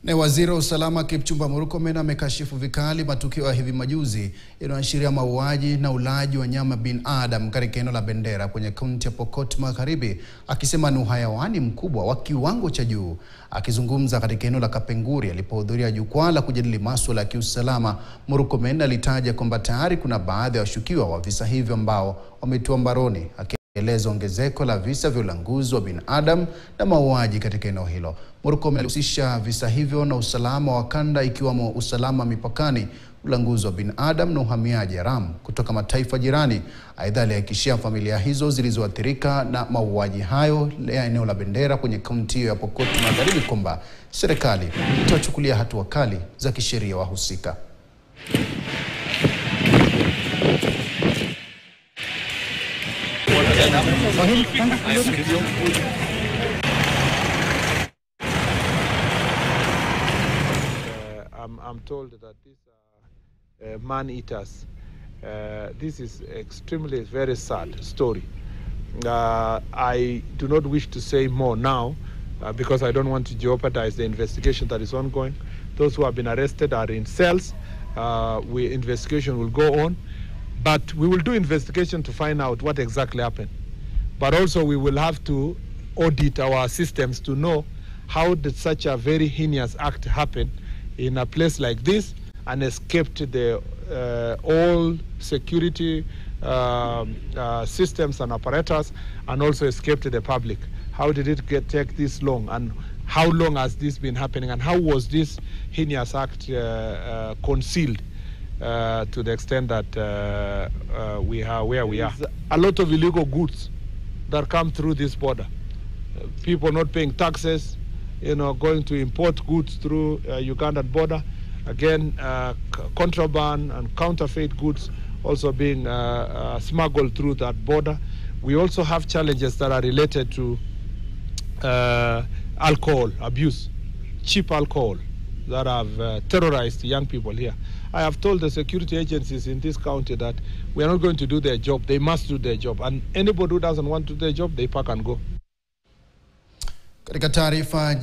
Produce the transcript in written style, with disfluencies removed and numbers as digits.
Na waziri wa usalama Kipchumba Murkomen amekashifu vikali matukio ya hivi majuzi yanayoashiria mauaji na ulaji wa nyama binadamu katika eneo la Bendera kwenye kaunti ya Pokot Magharibi, akisema ni uhayawani mkubwa wa kiwango cha juu. Akizungumza katika eneo la Kapenguri alipohudhuria jukwaa la kujadili masuala ya kiusalama, Murkomen alitaja kwamba tayari kuna baadhi ya washukiwa wa visa hivyo ambao wametiwa mbaroni, akieleza ongezeko la visa vya ulanguzi wa binadamu na mauaji katika eneo hilo. Murkomen alihusisha visa hivyo na usalama wa kanda, ikiwamo usalama mipakani, ulanguzi wa binadamu na uhamiaji haramu kutoka mataifa jirani. Aidha, alihakikishia familia hizo zilizoathirika na mauaji hayo ya eneo la Bendera kwenye kaunti ya Pokot Magharibi kwamba serikali itawachukulia hatua kali za kisheria wahusika. I'm told that these are man-eaters. This is extremely very sad story. I do not wish to say more now because I don't want to jeopardize the investigation that is ongoing. Those who have been arrested are in cells. Investigation will go on, but we will do investigation to find out what exactly happened. But also we will have to audit our systems to know how did such a very heinous act happen in a place like this and escaped the all security systems and apparatus, and also escaped the public. How did it take this long, and how long has this been happening, and how was this heinous act concealed to the extent that we are where we are? A lot of illegal goods that come through this border. People not paying taxes, going to import goods through Ugandan border. Again, contraband and counterfeit goods also being smuggled through that border. We also have challenges that are related to alcohol abuse, cheap alcohol that have terrorized young people here. I have told the security agencies in this county that we are not going to do their job. They must do their job. And anybody who doesn't want to do their job, they pack and go. Katika taarifa